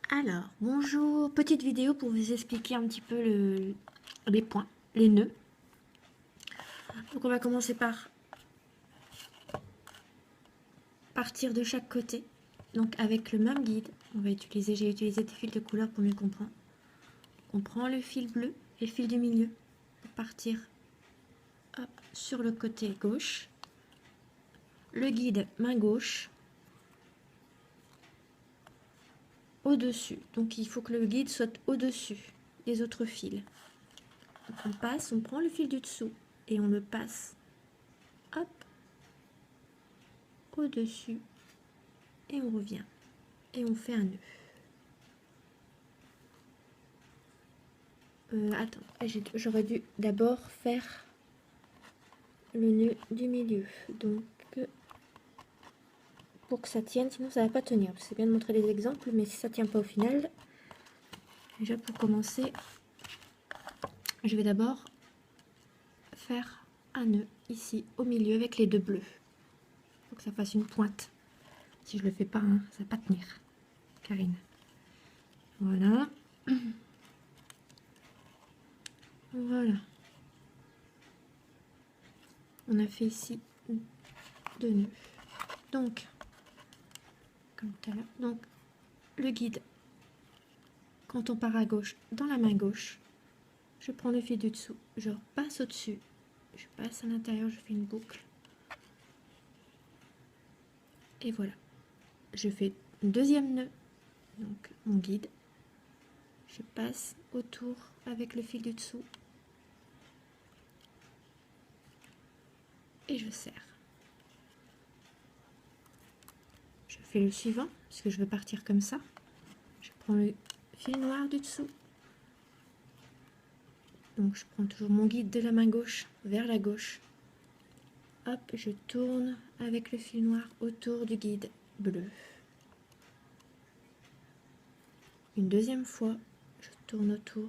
Alors, bonjour, petite vidéo pour vous expliquer un petit peu les points, les nœuds. Donc on va commencer par partir de chaque côté. Donc avec le même guide, j'ai utilisé des fils de couleur pour mieux comprendre. On prend le fil bleu et le fil du milieu pour partir hop, sur le côté gauche. Le guide main gauche au-dessus. Donc il faut que le guide soit au-dessus des autres fils. Donc on passe, on prend le fil du dessous et on le passe hop au-dessus et on revient et on fait un nœud. Attends, j'aurais dû d'abord faire le nœud du milieu, donc pour que ça tienne, sinon ça va pas tenir. C'est bien de montrer des exemples, mais si ça tient pas au final, déjà pour commencer, je vais d'abord faire un nœud ici au milieu avec les deux bleus. Il faut que ça fasse une pointe. Si je le fais pas, hein, ça va pas tenir. Karine. Voilà. Voilà. On a fait ici deux nœuds. Donc, comme tout à l'heure, donc le guide, quand on part à gauche, dans la main gauche, je prends le fil du dessous, je repasse au-dessus, je passe à l'intérieur, je fais une boucle. Et voilà. Je fais un deuxième nœud, donc mon guide. Je passe autour avec le fil du dessous. Et je serre. Je fais le suivant, parce que je veux partir comme ça. Je prends le fil noir du dessous. Donc je prends toujours mon guide de la main gauche vers la gauche. Hop, je tourne avec le fil noir autour du guide bleu. Une deuxième fois, je tourne autour.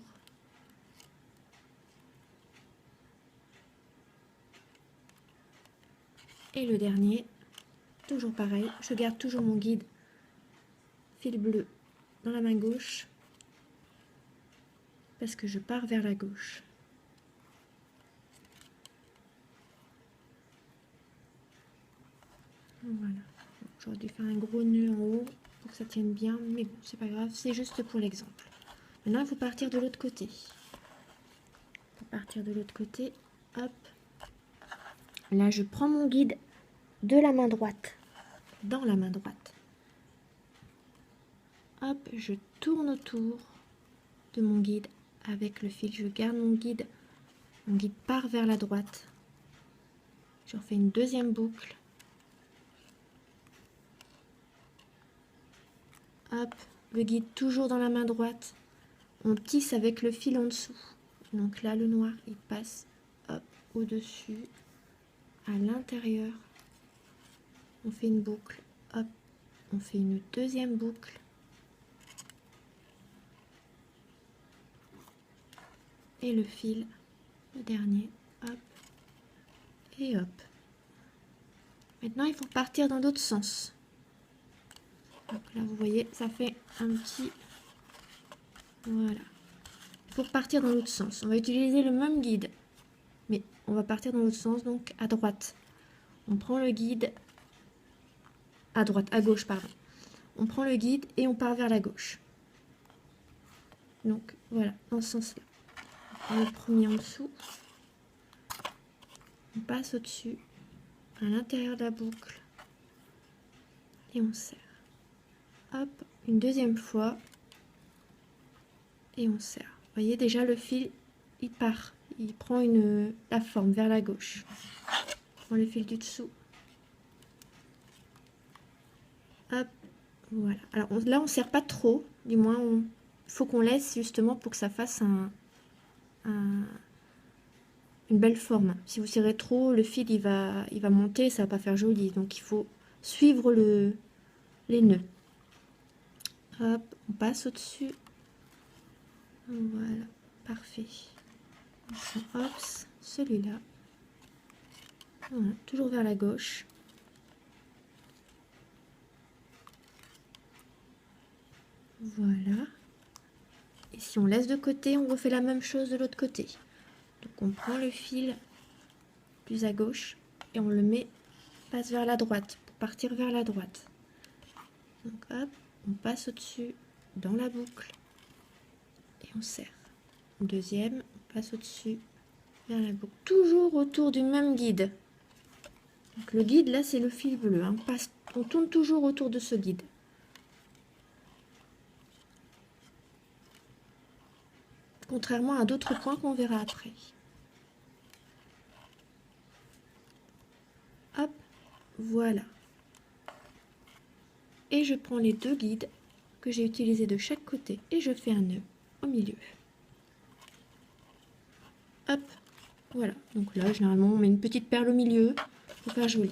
Et le dernier, toujours pareil, je garde toujours mon guide fil bleu dans la main gauche parce que je pars vers la gauche. Voilà. J'aurais dû faire un gros nœud en haut pour que ça tienne bien, mais bon, c'est pas grave, c'est juste pour l'exemple. Maintenant, il faut partir de l'autre côté. Pour partir de l'autre côté, hop. Là, je prends mon guide de la main droite, dans la main droite. Hop, je tourne autour de mon guide avec le fil. Je garde mon guide part vers la droite. Je refais une deuxième boucle. Hop, le guide toujours dans la main droite. On tisse avec le fil en dessous. Donc là, le noir, il passe hop, au-dessus, à l'intérieur. On fait une boucle, hop, on fait une deuxième boucle. Et le fil, le dernier, hop, et hop. Maintenant, il faut partir dans l'autre sens. Donc là, vous voyez, ça fait un petit... Voilà. Pour partir dans l'autre sens, on va utiliser le même guide, mais on va partir dans l'autre sens, donc à droite. On prend le guide à droite, à gauche, pardon. On prend le guide et on part vers la gauche. Donc voilà, dans ce sens-là. On prend le premier en dessous. On passe au-dessus, à l'intérieur de la boucle. Et on serre. Hop, une deuxième fois. Et on serre. Vous voyez déjà le fil, il part. Il prend la forme vers la gauche. On prend le fil du dessous. Hop, voilà. Alors là, on ne serre pas trop. Du moins, il faut qu'on laisse justement pour que ça fasse une belle forme. Si vous serrez trop, le fil il va monter, ça va pas faire joli. Donc il faut suivre les nœuds. Hop, on passe au-dessus. Voilà, parfait. Hop, celui-là. Voilà, toujours vers la gauche. Voilà. Et si on laisse de côté, on refait la même chose de l'autre côté. Donc on prend le fil plus à gauche et on le passe vers la droite pour partir vers la droite. Donc hop, on passe au-dessus dans la boucle et on serre. Deuxième, on passe au-dessus vers la boucle. Toujours autour du même guide. Donc le guide là c'est le fil bleu. Hein. On tourne toujours autour de ce guide. Contrairement à d'autres points qu'on verra après. Hop, voilà. Et je prends les deux guides que j'ai utilisés de chaque côté et je fais un nœud au milieu. Hop, voilà. Donc là, généralement, on met une petite perle au milieu pour faire joli.